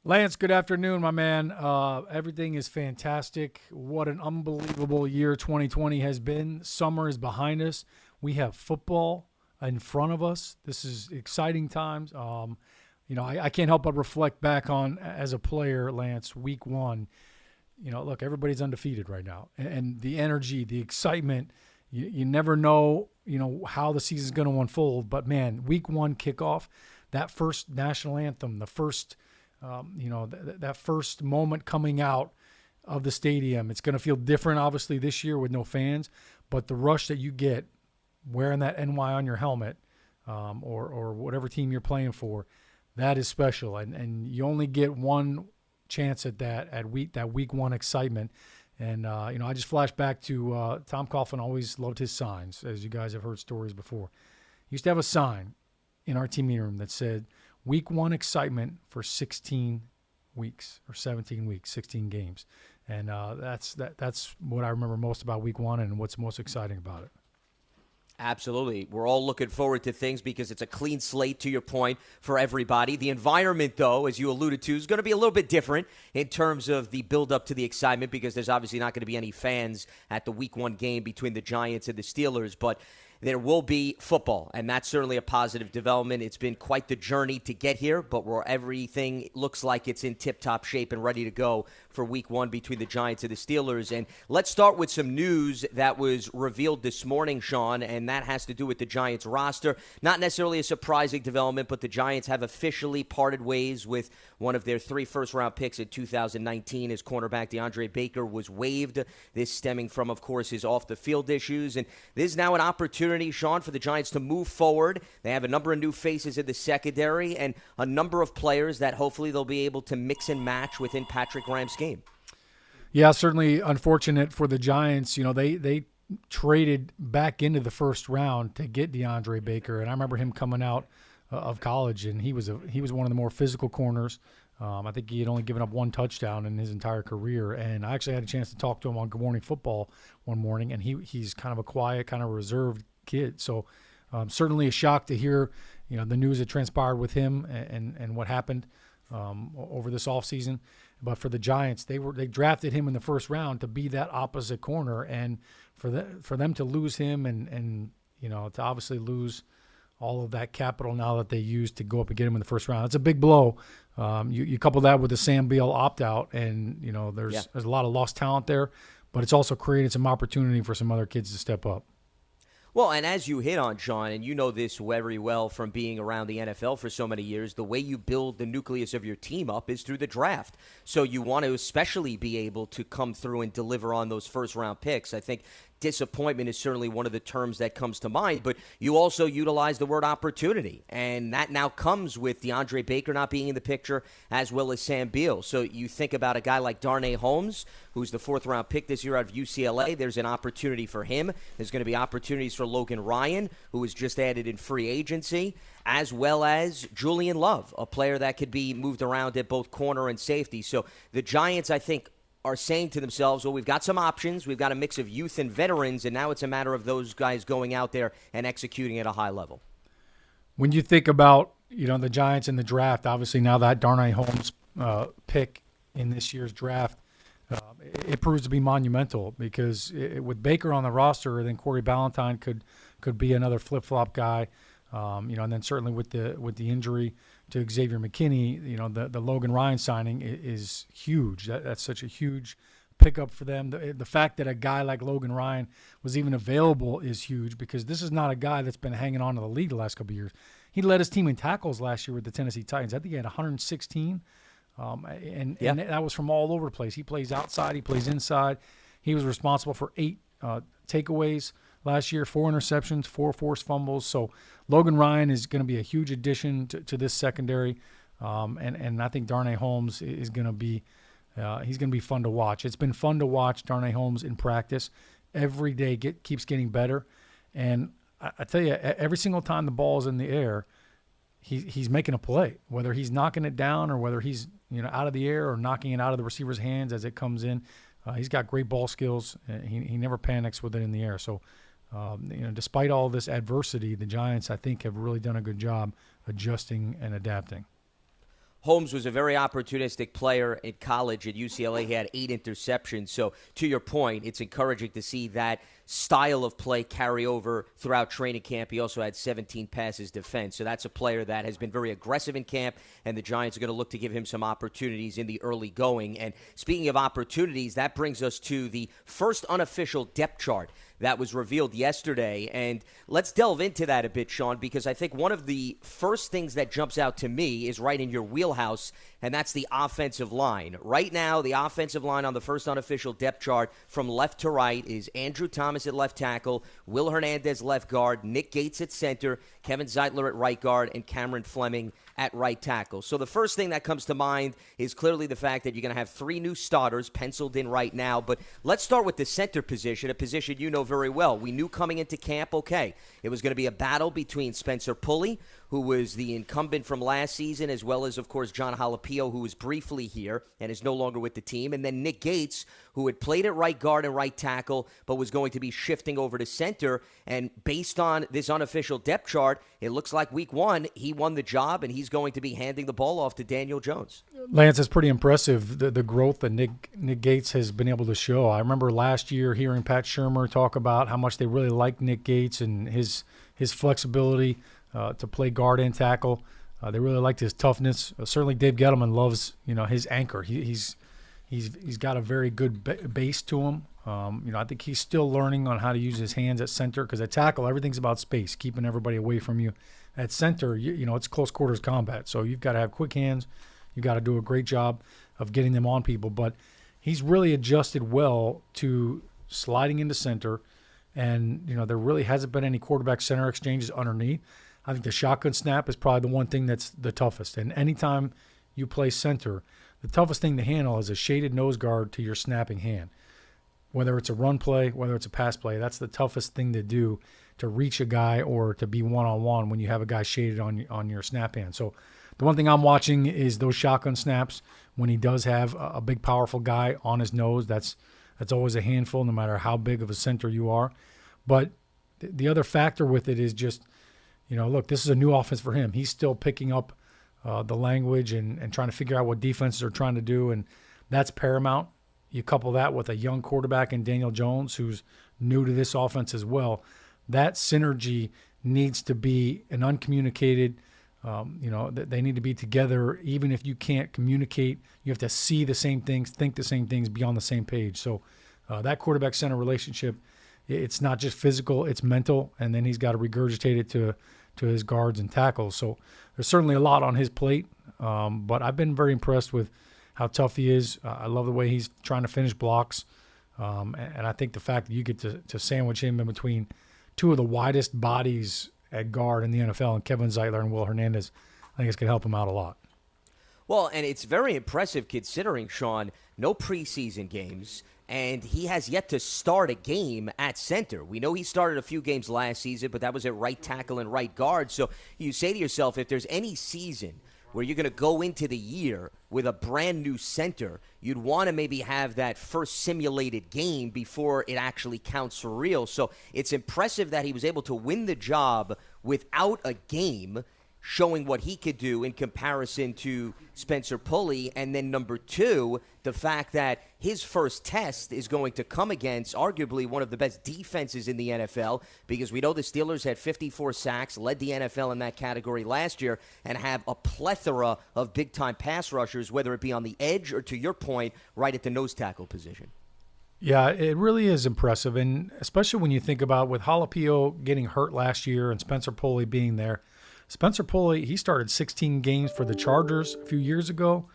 Lance, good afternoon, my man. Everything is fantastic. What an unbelievable year 2020 has been. Summer is behind us. We have football in front of us. This is exciting times. I can't help but reflect back on, as a player, Lance, week one. Look, everybody's undefeated right now. And the energy, the excitement, you never know, how the season's going to unfold. But, man, week one kickoff, that first national anthem, the first that first moment coming out of the stadium. It's going to feel different, obviously, this year with no fans, but the rush that you get wearing that NY on your helmet, or whatever team you're playing for, that is special. And you only get one chance at that week one excitement. And, I just flashed back to Tom Coughlin always loved his signs, as you guys have heard stories before. He used to have a sign in our team meeting room that said, week one excitement for 16 weeks or 17 weeks, 16 games. And that's what I remember most about week one and what's most exciting about it. Absolutely. We're all looking forward to things because it's a clean slate, to your point, for everybody. The environment, though, as you alluded to, is going to be a little bit different in terms of the build-up to the excitement because there's obviously not going to be any fans at the week one game between the Giants and the Steelers. But there will be football, and that's certainly a positive development. It's been quite the journey to get here, but where everything looks like it's in tip-top shape and ready to go for week one between the Giants and the Steelers. And let's start with some news that was revealed this morning, Shaun, and that has to do with the Giants roster. Not necessarily a surprising development, but the Giants have officially parted ways with one of their 3 first-round picks in 2019 as cornerback DeAndre Baker was waived. This stemming from, of course, his off-the-field issues. And this is now an opportunity, Shaun, for the Giants to move forward. They have a number of new faces in the secondary and a number of players that hopefully they'll be able to mix and match within Patrick Graham's game. Yeah, certainly unfortunate for the Giants. They traded back into the first round to get DeAndre Baker, and I remember him coming out of college, and he was one of the more physical corners. I think he had only given up one touchdown in his entire career, and I actually had a chance to talk to him on Good Morning Football one morning, and he's kind of a quiet, kind of reserved kid. So certainly a shock to hear, the news that transpired with him and what happened over this offseason. But for the Giants, they drafted him in the first round to be that opposite corner, and for them to lose him and to obviously lose all of that capital now that they used to go up and get him in the first round, it's a big blow. You couple that with the Sam Beal opt-out, and there's a lot of lost talent there, but it's also created some opportunity for some other kids to step up. Well, and as you hit on, Shaun, and you know this very well from being around the NFL for so many years, the way you build the nucleus of your team up is through the draft. So you want to especially be able to come through and deliver on those first-round picks. I think disappointment is certainly one of the terms that comes to mind, but you also utilize the word opportunity, and that now comes with DeAndre Baker not being in the picture as well as Sam Beal. So you think about a guy like Darnay Holmes, who's the 4th-round pick this year out of UCLA. There's an opportunity for him. There's going to be opportunities for Logan Ryan, who was just added in free agency, as well as Julian Love, a player that could be moved around at both corner and safety. So the Giants, I think, are saying to themselves, well, we've got some options. We've got a mix of youth and veterans, and now it's a matter of those guys going out there and executing at a high level. When you think about, the Giants in the draft, obviously now that Darnay Holmes pick in this year's draft, it proves to be monumental because with Baker on the roster, then Corey Ballantyne could be another flip-flop guy. And then certainly with the injury to Xavier McKinney, the Logan Ryan signing is huge. That's such a huge pickup for them. The fact that a guy like Logan Ryan was even available is huge because this is not a guy that's been hanging on to the league the last couple of years. He led his team in tackles last year with the Tennessee Titans. I think he had 116, and that was from all over the place. He plays outside. He plays inside. He was responsible for 8 takeaways last year, 4 interceptions, 4 forced fumbles. So Logan Ryan is going to be a huge addition to this secondary, and I think Darnay Holmes is going to be he's going to be fun to watch. It's been fun to watch Darnay Holmes in practice. Every day keeps getting better, and I tell you, every single time the ball is in the air, he's making a play. Whether he's knocking it down or whether he's out of the air or knocking it out of the receiver's hands as it comes in, he's got great ball skills. He never panics with it in the air. So. Despite all this adversity, the Giants, I think, have really done a good job adjusting and adapting. Holmes was a very opportunistic player in college at UCLA. He had 8 interceptions. So, to your point, it's encouraging to see that style of play carry over throughout training camp. He also had 17 passes defense. So, that's a player that has been very aggressive in camp, and the Giants are going to look to give him some opportunities in the early going. And speaking of opportunities, that brings us to the first unofficial depth chart that was revealed yesterday. And let's delve into that a bit, Shaun, because I think one of the first things that jumps out to me is right in your wheelhouse, and that's the offensive line. Right now, the offensive line on the first unofficial depth chart from left to right is Andrew Thomas at left tackle, Will Hernandez left guard, Nick Gates at center, Kevin Zeitler at right guard, and Cameron Fleming at right tackle. So the first thing that comes to mind is clearly the fact that you're going to have 3 new starters penciled in right now. But let's start with the center position, a position you know very well. We knew coming into camp, okay, it was going to be a battle between Spencer Pulley, who was the incumbent from last season, as well as, of course, John Jalapio, who was briefly here and is no longer with the team, and then Nick Gates, who had played at right guard and right tackle, but was going to be shifting over to center. And based on this unofficial depth chart, it looks like week 1, he won the job, and he's going to be handing the ball off to Daniel Jones. Lance, it's pretty impressive, the growth that Nick Gates has been able to show. I remember last year hearing Pat Shurmur talk about how much they really liked Nick Gates and his flexibility to play guard and tackle. They really liked his toughness. Certainly Dave Gettleman loves, his anchor. He's got a very good base to him. I think he's still learning on how to use his hands at center, because at tackle, everything's about space, keeping everybody away from you. At center, it's close quarters combat, so you've got to have quick hands. You've got to do a great job of getting them on people. But he's really adjusted well to sliding into center, and there really hasn't been any quarterback center exchanges underneath. I think the shotgun snap is probably the one thing that's the toughest. And anytime you play center, the toughest thing to handle is a shaded nose guard to your snapping hand. Whether it's a run play, whether it's a pass play, that's the toughest thing to do, to reach a guy or to be one-on-one when you have a guy shaded on your snap hand. So the one thing I'm watching is those shotgun snaps when he does have a big, powerful guy on his nose. That's always a handful, no matter how big of a center you are. But the other factor with it is just, look, this is a new offense for him. He's still picking up the language and trying to figure out what defenses are trying to do, and that's paramount. You couple that with a young quarterback in Daniel Jones, who's new to this offense as well. That synergy needs to be an uncommunicated, they need to be together. Even if you can't communicate, you have to see the same things, think the same things, be on the same page. So that quarterback-center relationship, it's not just physical, it's mental, and then he's got to regurgitate it to his guards and tackles. So there's certainly a lot on his plate, but I've been very impressed with how tough he is. I love the way he's trying to finish blocks, and I think the fact that you get to sandwich him in between 2 of the widest bodies at guard in the NFL, and Kevin Zeitler and Will Hernandez, I think it's going to help him out a lot. Well, and it's very impressive considering, Shaun, no preseason games, and he has yet to start a game at center. We know he started a few games last season, but that was at right tackle and right guard. So you say to yourself, if there's any season where you're going to go into the year with a brand new center, you'd want to maybe have that first simulated game before it actually counts for real. So it's impressive that he was able to win the job without a game, showing what he could do in comparison to Spencer Pulley. And then number 2, the fact that his first test is going to come against arguably one of the best defenses in the NFL, because we know the Steelers had 54 sacks, led the NFL in that category last year, and have a plethora of big-time pass rushers, whether it be on the edge or, to your point, right at the nose tackle position. Yeah, it really is impressive, and especially when you think about with Jalapio getting hurt last year and Spencer Pulley being there. Spencer Pulley, he started 16 games for the Chargers a few years ago,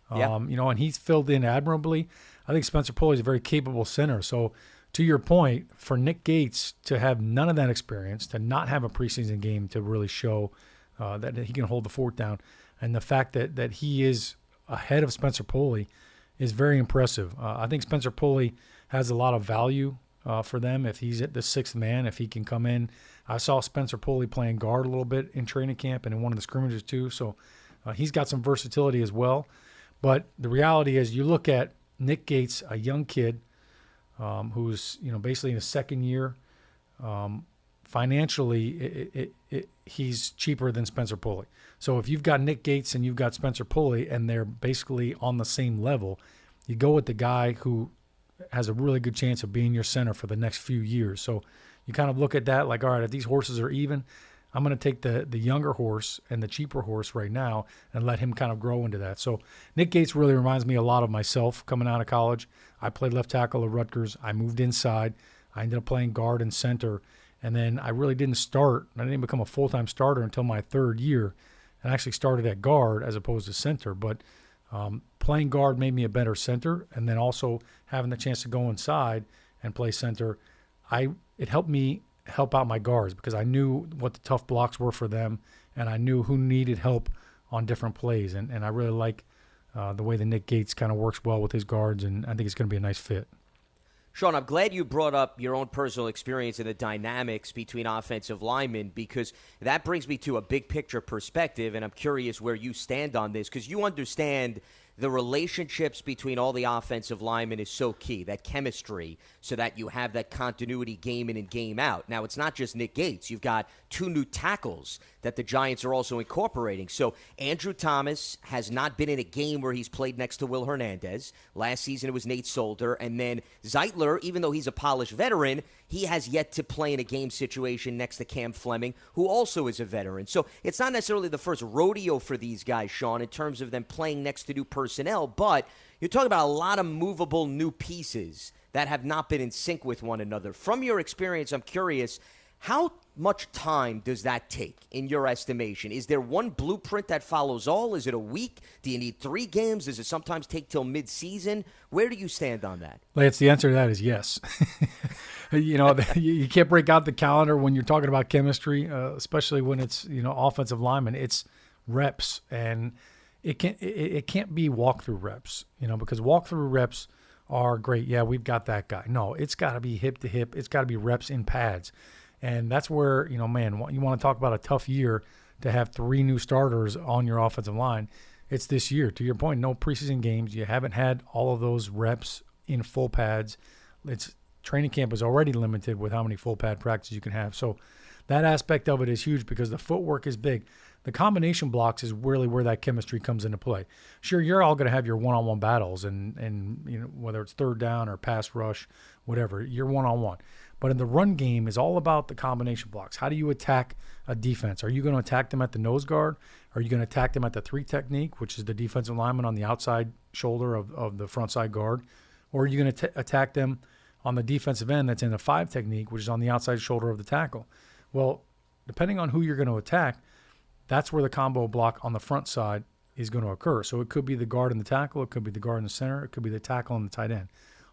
and he's filled in admirably. I think Spencer Pulley is a very capable center. So to your point, for Nick Gates to have none of that experience, to not have a preseason game to really show that he can hold the fort down, and the fact that he is ahead of Spencer Pulley is very impressive. I think Spencer Pulley has a lot of value for them if he's at the 6th man, if he can come in. I saw Spencer Pulley playing guard a little bit in training camp and in one of the scrimmages too, so he's got some versatility as well. But the reality is, you look at Nick Gates, a young kid who's basically in his second year, financially, he's cheaper than Spencer Pulley. So if you've got Nick Gates and you've got Spencer Pulley and they're basically on the same level, you go with the guy who has a really good chance of being your center for the next few years. So you kind of look at that like, all right, if these horses are even, I'm going to take the younger horse and the cheaper horse right now and let him kind of grow into that. So Nick Gates really reminds me a lot of myself coming out of college. I played left tackle at Rutgers. I moved inside. I ended up playing guard and center. And then I really didn't start. I didn't become a full-time starter until my third year, and I actually started at guard as opposed to center. But playing guard made me a better center, and then also having the chance to go inside and play center, it helped me help out my guards because I knew what the tough blocks were for them, and I knew who needed help on different plays. And I really like the way that Nick Gates kind of works well with his guards, and I think it's going to be a nice fit. Shaun, I'm glad you brought up your own personal experience and the dynamics between offensive linemen because that brings me to a big picture perspective, and I'm curious where you stand on this because you understand the relationships between all the offensive linemen is so key, that chemistry, so that you have that continuity game in and game out. Now, it's not just Nick Gates. You've got 2 new tackles that the Giants are also incorporating. So Andrew Thomas has not been in a game where he's played next to Will Hernandez. Last season it was Nate Solder. And then Zeitler, even though he's a polished veteran, he has yet to play in a game situation next to Cam Fleming, who also is a veteran. So it's not necessarily the first rodeo for these guys, Shaun, in terms of them playing next to new personnel, but you're talking about a lot of movable new pieces that have not been in sync with one another. From your experience, I'm curious, how much time does that take in your estimation? Is there one blueprint that follows all? Is it a week? Do you need 3 games? Does it sometimes take till mid-season? Where do you stand on that? Lance, the answer to that is yes. You can't break out the calendar when you're talking about chemistry, especially when it's, offensive linemen. It's reps, and it can't be walkthrough reps, because walkthrough reps are great. Yeah, we've got that guy. No, it's got to be hip to hip. It's got to be reps in pads. And that's where, you want to talk about a tough year to have 3 new starters on your offensive line. It's this year. To your point, no preseason games. You haven't had all of those reps in full pads. Training camp is already limited with how many full pad practices you can have. So that aspect of it is huge because the footwork is big. The combination blocks is really where that chemistry comes into play. Sure, you're all going to have your one-on-one battles, and whether it's third down or pass rush, whatever, you're one-on-one. But in the run game is all about the combination blocks. How do you attack a defense? Are you going to attack them at the nose guard? Are you going to attack them at the 3 technique, which is the defensive lineman on the outside shoulder of the front side guard? Or are you going to attack them on the defensive end that's in the 5 technique, which is on the outside shoulder of the tackle? Well, depending on who you're going to attack, that's where the combo block on the front side is going to occur. So it could be the guard and the tackle. It could be the guard and the center. It could be the tackle and the tight end.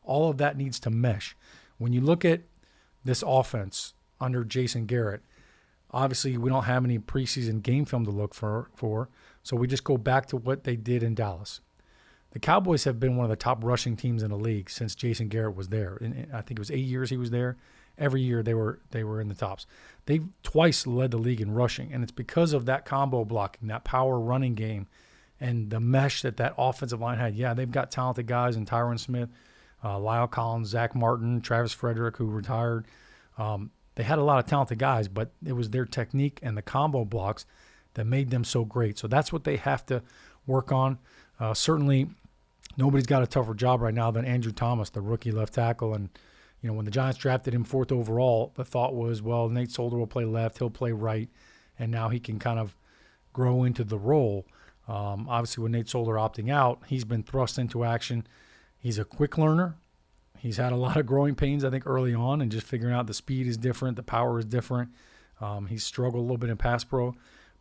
All of that needs to mesh. When you look at this offense under Jason Garrett, obviously we don't have any preseason game film to look for, so we just go back to what they did in Dallas. The Cowboys have been one of the top rushing teams in the league since Jason Garrett was there. And I think it was 8 years he was there. Every year they were in the tops. They've twice led the league in rushing, and it's because of that combo blocking, that power running game, and the mesh that offensive line had. Yeah, they've got talented guys in Tyron Smith, Lyle Collins, Zach Martin, Travis Frederick, who retired. They had a lot of talented guys, but it was their technique and the combo blocks that made them so great. So that's what they have to work on. Certainly, nobody's got a tougher job right now than Andrew Thomas, the rookie left tackle. And, when the Giants drafted him 4th overall, the thought was, well, Nate Solder will play left, he'll play right, and now he can kind of grow into the role. Obviously, with Nate Solder opting out, he's been thrust into action. He's a quick learner. He's had a lot of growing pains, I think, early on, and just figuring out the speed is different, the power is different. He's struggled a little bit in pass pro,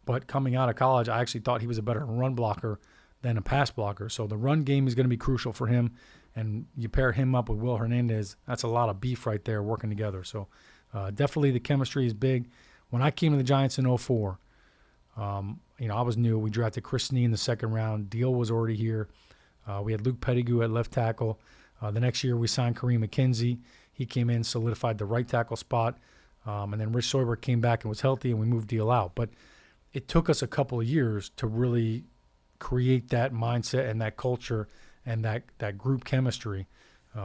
but coming out of college, I actually thought he was a better run blocker than a pass blocker. So the run game is going to be crucial for him, and you pair him up with Will Hernandez, that's a lot of beef right there working together. So definitely the chemistry is big. When I came to the Giants in 2004, I was new. We drafted Chris Snee in the 2nd round. Deal was already here. We had Luke Pettigrew at left tackle. The next year we signed Kareem McKenzie. He came in, solidified the right tackle spot. And then Rich Soyber came back and was healthy, and we moved Deal out. But it took us a couple of years to really create that mindset and that culture and that group chemistry.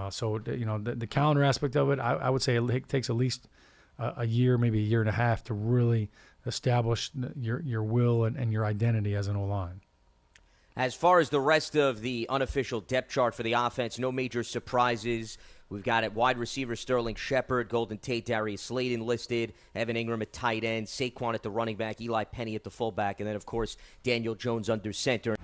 So the calendar aspect of it, I would say it takes at least a year, maybe a year and a half to really establish your will and your identity as an O-line. As far as the rest of the unofficial depth chart for the offense, no major surprises. We've got at wide receiver Sterling Shepard, Golden Tate, Darius Slayton listed, Evan Ingram at tight end, Saquon at the running back, Eli Penny at the fullback, and then, of course, Daniel Jones under center.